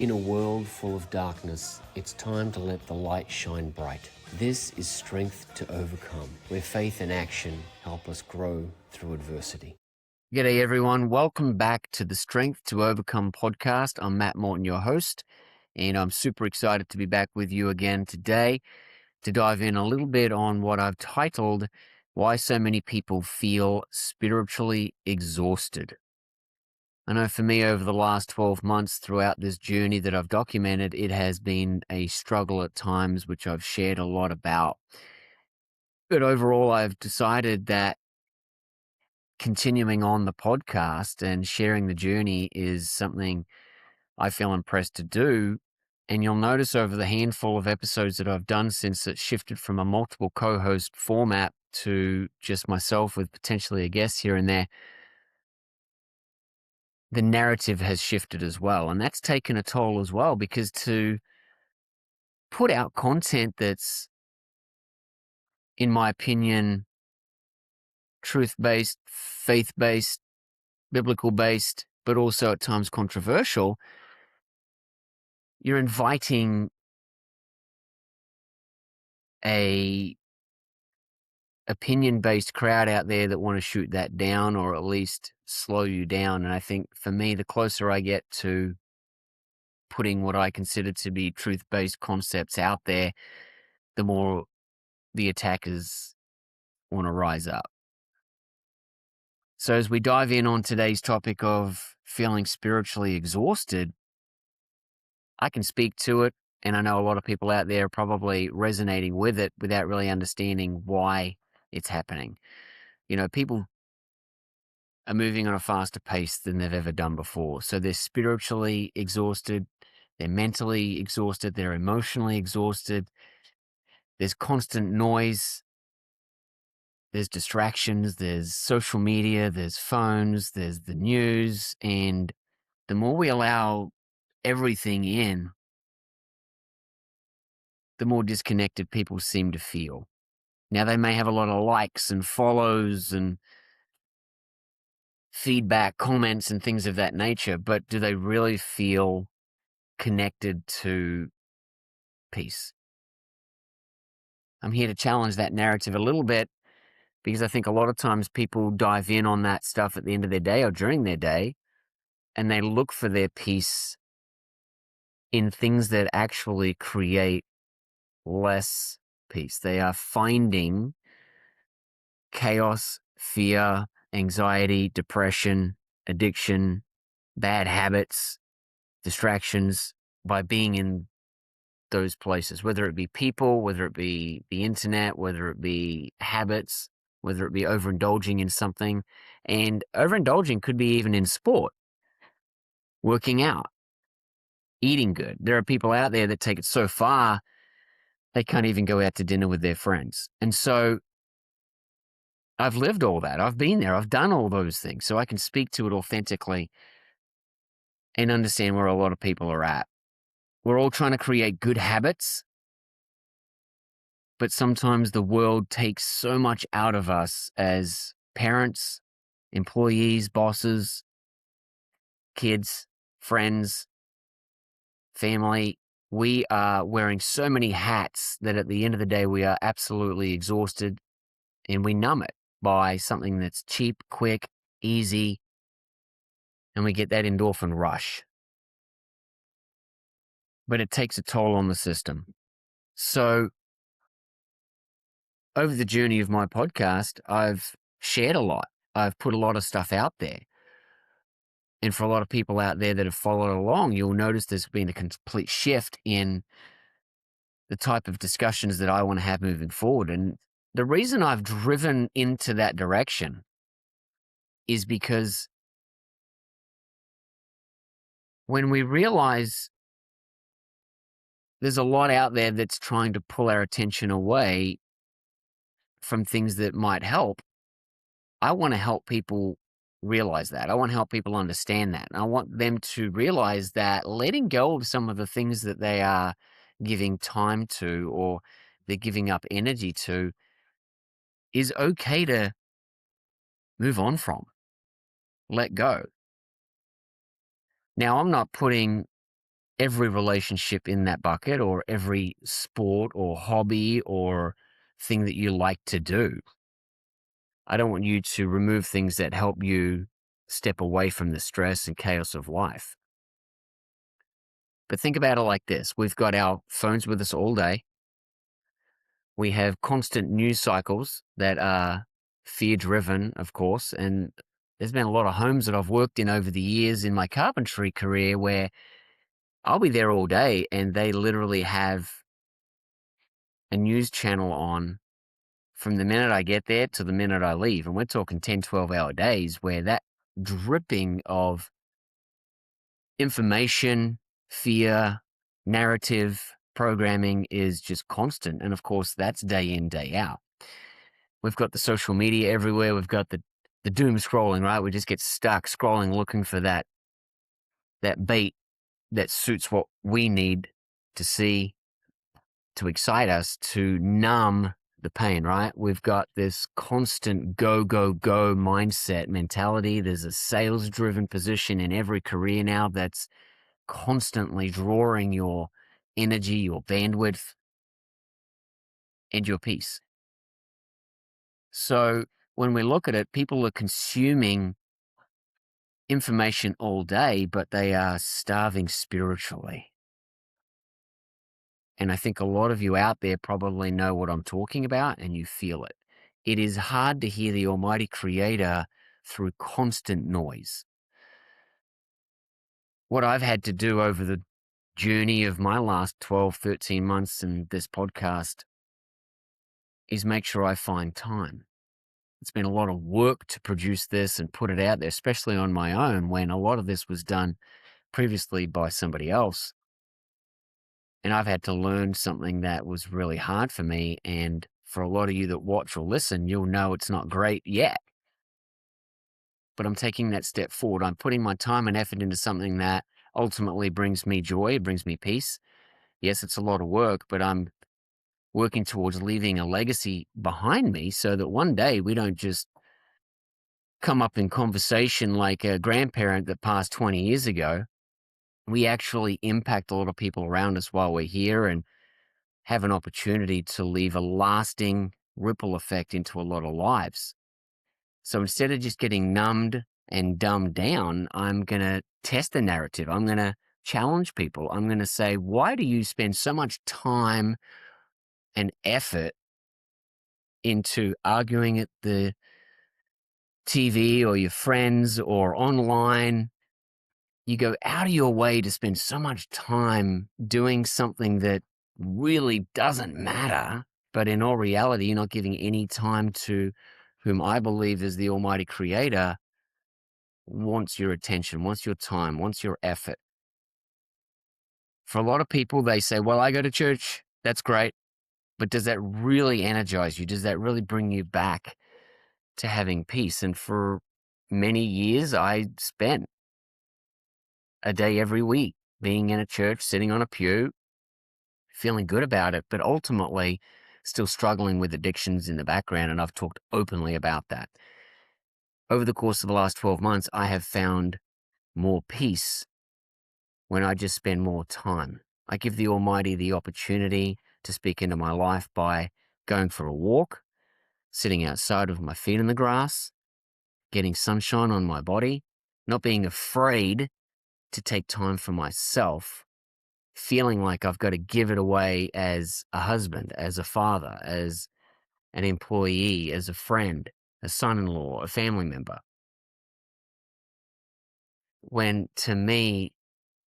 In a world full of darkness, it's time to let the light shine bright. This is Strength to Overcome, where faith and action help us grow through adversity. G'day everyone, welcome back to the Strength to Overcome podcast. I'm Matt Morton, your host, and I'm super excited to be back with you again today to dive in a little bit on what I've titled, Why So Many People Feel Spiritually Exhausted. I know for me over the last 12 months throughout this journey that I've documented, it has been a struggle at times, which I've shared a lot about. But overall, I've decided that continuing on the podcast and sharing the journey is something I feel impressed to do. And you'll notice over the handful of episodes that I've done since it shifted from a multiple co-host format to just myself with potentially a guest here and there, the narrative has shifted as well. And that's taken a toll as well, because to put out content that's, in my opinion, truth-based, faith-based, biblical-based, but also at times controversial, you're inviting a opinion-based crowd out there that want to shoot that down or at least slow you down. And I think for me, the closer I get to putting what I consider to be truth-based concepts out there, the more the attackers want to rise up. So as we dive in on today's topic of feeling spiritually exhausted, I can speak to it, and I know a lot of people out there are probably resonating with it without really understanding why it's happening. You know, people are moving on a faster pace than they've ever done before. So they're spiritually exhausted, they're mentally exhausted, they're emotionally exhausted. There's constant noise, there's distractions, there's social media, there's phones, there's the news, and the more we allow everything in, the more disconnected people seem to feel. Now, they may have a lot of likes and follows and feedback, comments, and things of that nature, but do they really feel connected to peace? I'm here to challenge that narrative a little bit, because I think a lot of times people dive in on that stuff at the end of their day or during their day, and they look for their peace in things that actually create less peace. They are finding chaos, fear, anxiety, depression, addiction, bad habits, distractions by being in those places, whether it be people, whether it be the internet, whether it be habits, whether it be overindulging in something. And overindulging could be even in sport, working out, eating good. There are people out there that take it so far, they can't even go out to dinner with their friends. And so I've lived all that. I've been there. I've done all those things. So I can speak to it authentically and understand where a lot of people are at. We're all trying to create good habits, but sometimes the world takes so much out of us as parents, employees, bosses, kids, friends, family. We are wearing so many hats that at the end of the day, we are absolutely exhausted, and we numb it by something that's cheap, quick, easy, and we get that endorphin rush. But it takes a toll on the system. So over the journey of my podcast, I've shared a lot. I've put a lot of stuff out there. And for a lot of people out there that have followed along, you'll notice there's been a complete shift in the type of discussions that I want to have moving forward. And the reason I've driven into that direction is because when we realize there's a lot out there that's trying to pull our attention away from things that might help, I want to help people realize that. I want to help people understand that. And I want them to realize that letting go of some of the things that they are giving time to or they're giving up energy to is okay to move on from, let go. Now, I'm not putting every relationship in that bucket or every sport or hobby or thing that you like to do. I don't want you to remove things that help you step away from the stress and chaos of life. But think about it like this. We've got our phones with us all day. We have constant news cycles that are fear driven, of course. And there's been a lot of homes that I've worked in over the years in my carpentry career where I'll be there all day and they literally have a news channel on from the minute I get there to the minute I leave. And we're talking 10, 12-hour days where that dripping of information, fear, narrative, programming is just constant. And of course, that's day in, day out. We've got the social media everywhere. We've got the doom scrolling, right? We just get stuck scrolling, looking for that bait that suits what we need to see to excite us, to numb the pain, right? We've got this constant go, go, go mindset mentality. There's a sales driven position in every career now that's constantly drawing your energy, your bandwidth, and your peace. So when we look at it, people are consuming information all day, but they are starving spiritually. And I think a lot of you out there probably know what I'm talking about and you feel it. It is hard to hear the Almighty Creator through constant noise. What I've had to do over the journey of my last 12, 13 months in this podcast is make sure I find time. It's been a lot of work to produce this and put it out there, especially on my own when a lot of this was done previously by somebody else. And I've had to learn something that was really hard for me. And for a lot of you that watch or listen, you'll know it's not great yet. But I'm taking that step forward. I'm putting my time and effort into something that ultimately brings me joy, brings me peace. Yes, it's a lot of work, but I'm working towards leaving a legacy behind me so that one day we don't just come up in conversation like a grandparent that passed 20 years ago. We actually impact a lot of people around us while we're here and have an opportunity to leave a lasting ripple effect into a lot of lives. So instead of just getting numbed and dumbed down, I'm going to test the narrative. I'm going to challenge people. I'm going to say, why do you spend so much time and effort into arguing at the TV or your friends or online? You go out of your way to spend so much time doing something that really doesn't matter, but in all reality, you're not giving any time to whom I believe is the Almighty Creator wants your attention, wants your time, wants your effort. For a lot of people, they say, well, I go to church. That's great. But does that really energize you? Does that really bring you back to having peace? And for many years, I spent a day every week being in a church, sitting on a pew, feeling good about it, but ultimately still struggling with addictions in the background. And I've talked openly about that. Over the course of the last 12 months, I have found more peace when I just spend more time. I give the Almighty the opportunity to speak into my life by going for a walk, sitting outside with my feet in the grass, getting sunshine on my body, not being afraid to take time for myself, feeling like I've got to give it away as a husband, as a father, as an employee, as a friend, a son-in-law, a family member. When to me,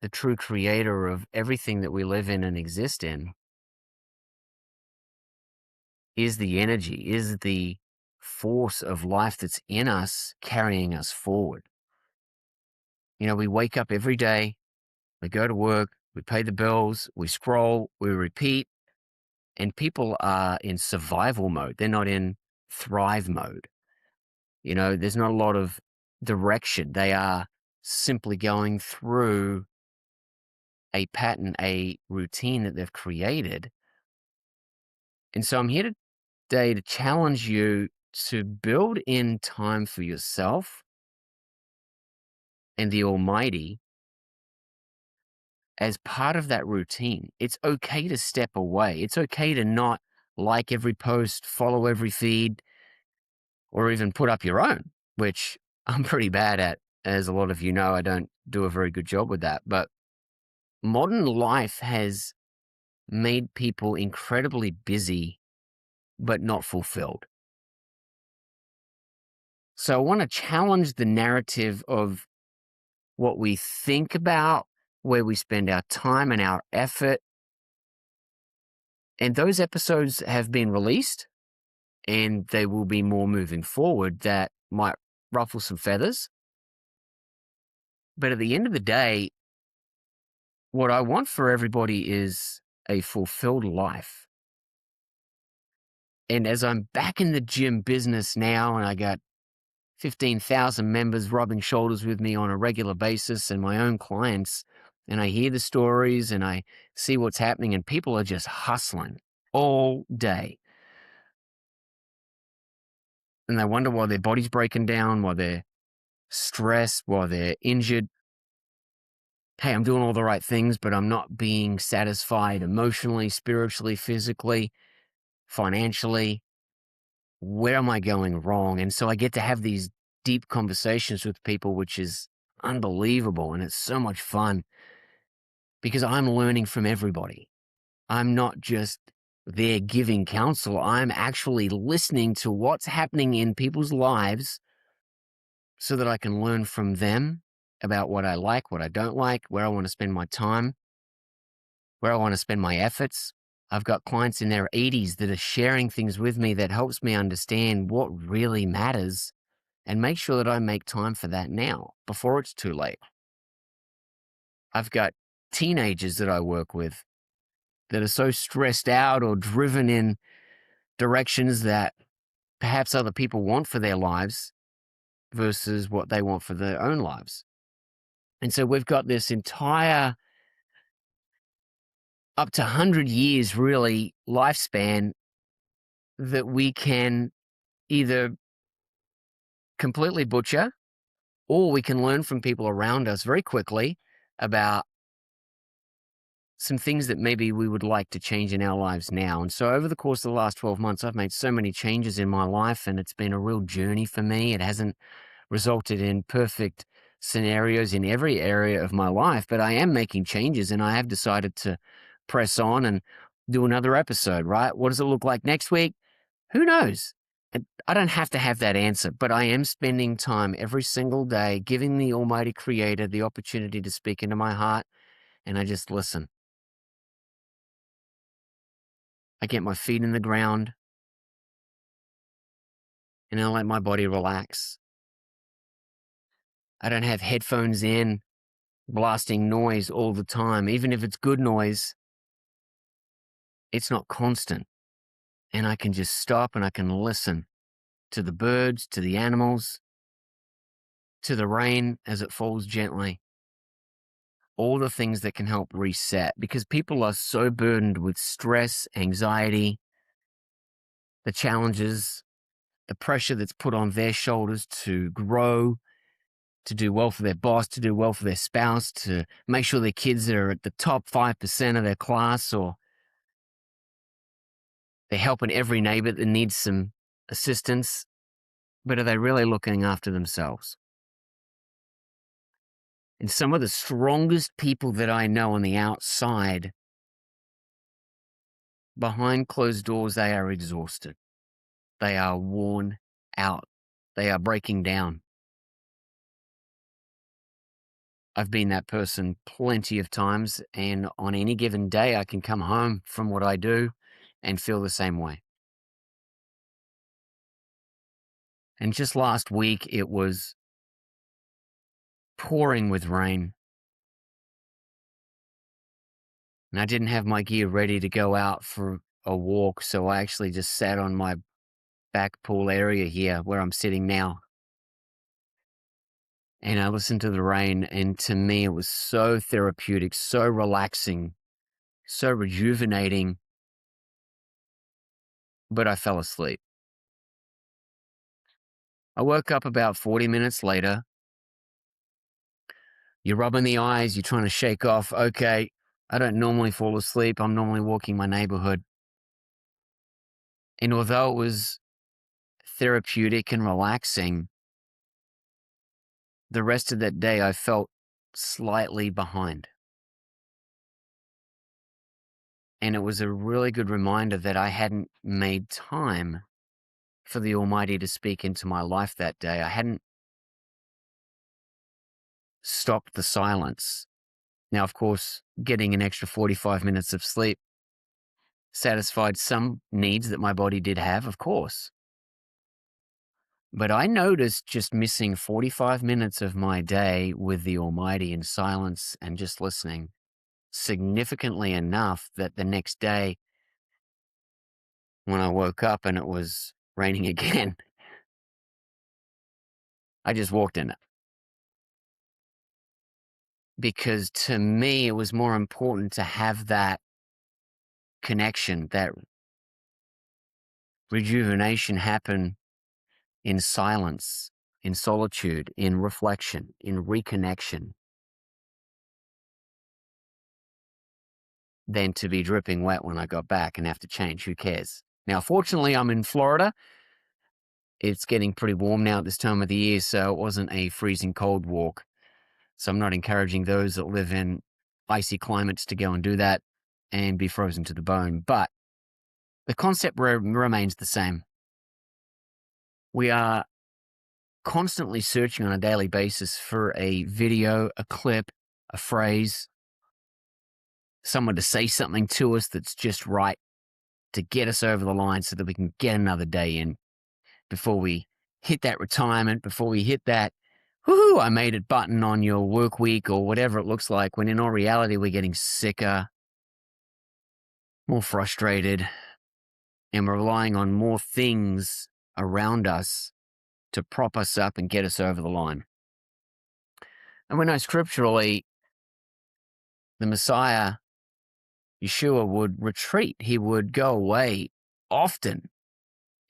the true creator of everything that we live in and exist in is the energy, is the force of life that's in us, carrying us forward. You know, we wake up every day, we go to work, we pay the bills, we scroll, we repeat, and people are in survival mode. They're not in thrive mode. You know, there's not a lot of direction. They are simply going through a pattern, a routine that they've created. And so I'm here today to challenge you to build in time for yourself and the Almighty as part of that routine. It's okay to step away. It's okay to not like every post, follow every feed, or even put up your own, which I'm pretty bad at. As a lot of you know, I don't do a very good job with that. But modern life has made people incredibly busy, but not fulfilled. So I want to challenge the narrative of what we think about, where we spend our time and our effort. And those episodes have been released, and they will be more moving forward that might ruffle some feathers. But at the end of the day, what I want for everybody is a fulfilled life. And as I'm back in the gym business now, and I got 15,000 members rubbing shoulders with me on a regular basis and my own clients, and I hear the stories and I see what's happening, and people are just hustling all day. And they wonder why their body's breaking down, why they're stressed, why they're injured. Hey, I'm doing all the right things, but I'm not being satisfied emotionally, spiritually, physically, financially. Where am I going wrong? And so I get to have these deep conversations with people, which is unbelievable. And it's so much fun because I'm learning from everybody. I'm not just there giving counsel. I'm actually listening to what's happening in people's lives so that I can learn from them about what I like, what I don't like, where I want to spend my time, where I want to spend my efforts. I've got clients in their 80s that are sharing things with me that helps me understand what really matters and make sure that I make time for that now before it's too late. I've got teenagers that I work with that are so stressed out or driven in directions that perhaps other people want for their lives versus what they want for their own lives. And so we've got this entire up to 100 years really lifespan that we can either completely butcher or we can learn from people around us very quickly about some things that maybe we would like to change in our lives now. And so over the course of the last 12 months, I've made so many changes in my life, and it's been a real journey for me. It hasn't resulted in perfect scenarios in every area of my life, but I am making changes, and I have decided to press on and do another episode, right? What does it look like next week? Who knows? I don't have to have that answer, but I am spending time every single day giving the Almighty Creator the opportunity to speak into my heart, and I just listen. I get my feet in the ground, and I let my body relax. I don't have headphones in, blasting noise all the time. Even if it's good noise, it's not constant. And I can just stop and I can listen to the birds, to the animals, to the rain as it falls gently. All the things that can help reset, because people are so burdened with stress, anxiety, the challenges, the pressure that's put on their shoulders to grow, to do well for their boss, to do well for their spouse, to make sure their kids are at the top 5% of their class, or they're helping every neighbor that needs some assistance. But are they really looking after themselves? And some of the strongest people that I know on the outside, behind closed doors, they are exhausted. They are worn out. They are breaking down. I've been that person plenty of times, and on any given day, I can come home from what I do and feel the same way. And just last week, it was pouring with rain, and I didn't have my gear ready to go out for a walk, so I actually just sat on my back pool area here where I'm sitting now. And I listened to the rain, and to me, it was so therapeutic, so relaxing, so rejuvenating, but I fell asleep. I woke up about 40 minutes later, You're rubbing the eyes, you're trying to shake off, okay, I don't normally fall asleep. I'm normally walking my neighborhood. And although it was therapeutic and relaxing, the rest of that day I felt slightly behind. And it was a really good reminder that I hadn't made time for the Almighty to speak into my life that day. I hadn't stopped the silence. Now, of course, getting an extra 45 minutes of sleep satisfied some needs that my body did have, of course. But I noticed just missing 45 minutes of my day with the Almighty in silence and just listening significantly enough that the next day, when I woke up and it was raining again, I just walked in it. Because to me, it was more important to have that connection, that rejuvenation happen in silence, in solitude, in reflection, in reconnection, than to be dripping wet when I got back and have to change. Who cares? Now, fortunately, I'm in Florida. It's getting pretty warm now at this time of the year, so it wasn't a freezing cold walk. So I'm not encouraging those that live in icy climates to go and do that and be frozen to the bone. But the concept remains the same. We are constantly searching on a daily basis for a video, a clip, a phrase, someone to say something to us that's just right to get us over the line so that we can get another day in before we hit that retirement, before we hit that, woohoo, I made it button on your work week or whatever it looks like, when in all reality, we're getting sicker, more frustrated, and we're relying on more things around us to prop us up and get us over the line. And we know scripturally, the Messiah, Yeshua, would retreat. He would go away often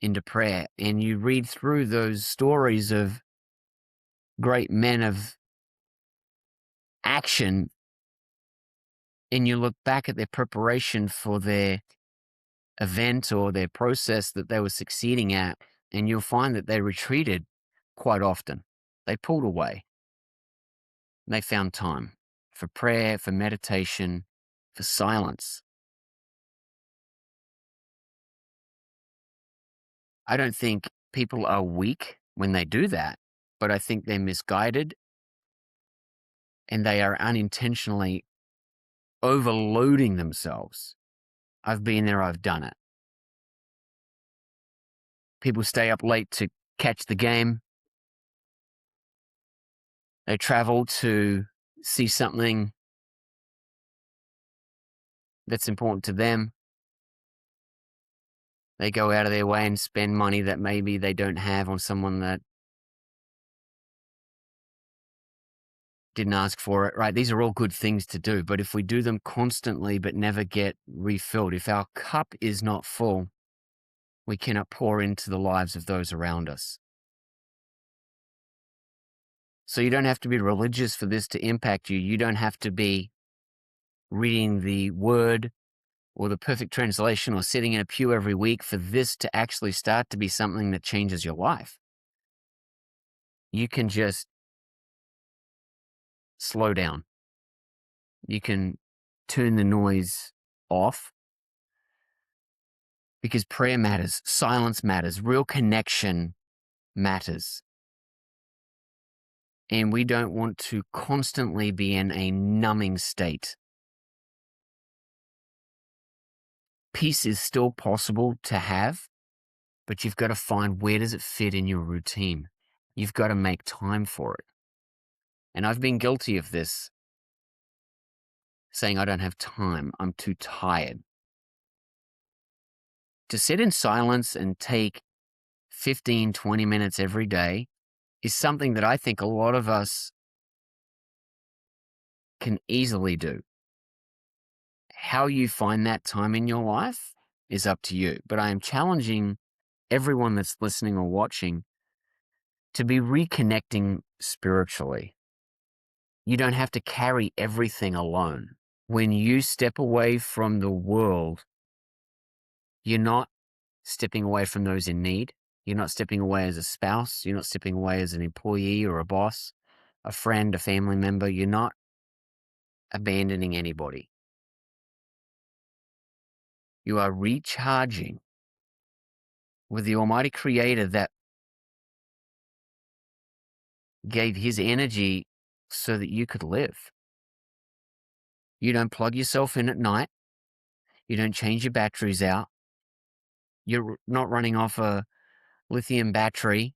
into prayer. And you read through those stories of great men of action, and you look back at their preparation for their event or their process that they were succeeding at, and you'll find that they retreated quite often. They pulled away. They found time for prayer, for meditation, for silence. I don't think people are weak when they do that, but I think they're misguided and they are unintentionally overloading themselves. I've been there, I've done it. People stay up late to catch the game. They travel to see something that's important to them. They go out of their way and spend money that maybe they don't have on someone that didn't ask for it, right? These are all good things to do, but if we do them constantly but never get refilled, if our cup is not full, we cannot pour into the lives of those around us. So you don't have to be religious for this to impact you. You don't have to be reading the word or the perfect translation or sitting in a pew every week for this to actually start to be something that changes your life. You can just slow down. You can turn the noise off because prayer matters, silence matters, real connection matters. And we don't want to constantly be in a numbing state. Peace is still possible to have, but you've got to find where does it fit in your routine. You've got to make time for it. And I've been guilty of this, saying I don't have time, I'm too tired. To sit in silence and take 15, 20 minutes every day is something that I think a lot of us can easily do. How you find that time in your life is up to you. But I am challenging everyone that's listening or watching to be reconnecting spiritually. You don't have to carry everything alone. When you step away from the world, you're not stepping away from those in need. You're not stepping away as a spouse. You're not stepping away as an employee or a boss, a friend, a family member. You're not abandoning anybody. You are recharging with the Almighty Creator that gave His energy so that you could live. You don't plug yourself in at night. You don't change your batteries out. You're not running off a lithium battery.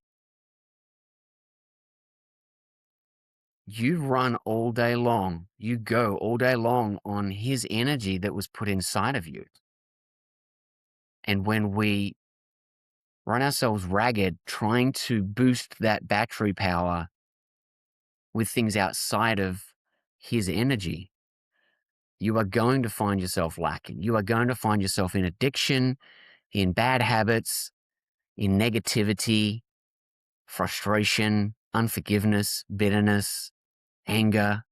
You run all day long. You go all day long on His energy that was put inside of you. And when we run ourselves ragged trying to boost that battery power with things outside of His energy, you are going to find yourself lacking. You are going to find yourself in addiction, in bad habits, in negativity, frustration, unforgiveness, bitterness, anger,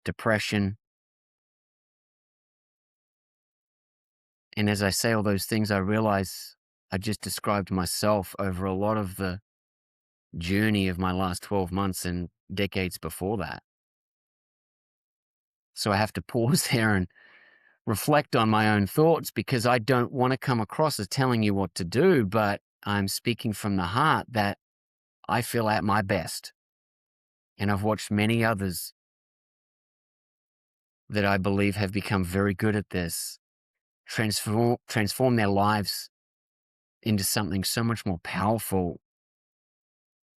depression. And as I say all those things, I realize I just described myself over a lot of the journey of my last 12 months and decades before that. So I have to pause there and reflect on my own thoughts, because I don't want to come across as telling you what to do, but I'm speaking from the heart that I feel at my best. And I've watched many others that I believe have become very good at this, transform their lives into something so much more powerful.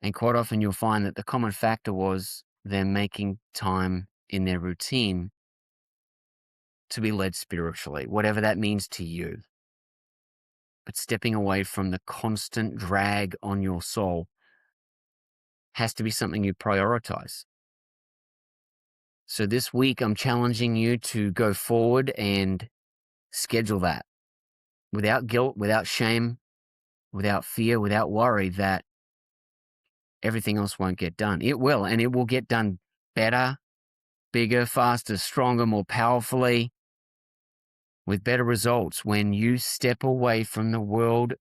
And quite often you'll find that the common factor was them making time in their routine to be led spiritually, whatever that means to you. But stepping away from the constant drag on your soul has to be something you prioritize. So this week, I'm challenging you to go forward and schedule that without guilt, without shame, without fear, without worry that everything else won't get done. It will, and it will get done better, bigger, faster, stronger, more powerfully, with better results when you step away from the world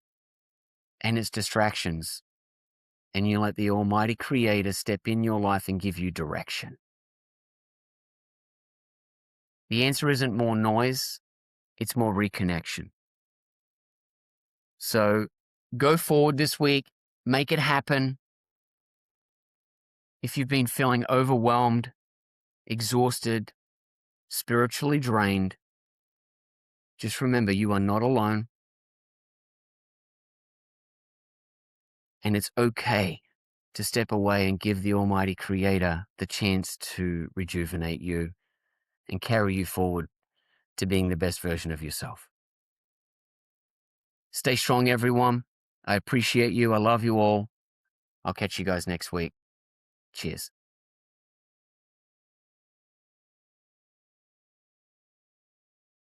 and its distractions and you let the Almighty Creator step in your life and give you direction. The answer isn't more noise, it's more reconnection. So go forward this week, make it happen. If you've been feeling overwhelmed, exhausted, spiritually drained, just remember you are not alone. And it's okay to step away and give the Almighty Creator the chance to rejuvenate you and carry you forward to being the best version of yourself. Stay strong, everyone. I appreciate you. I love you all. I'll catch you guys next week. Cheers.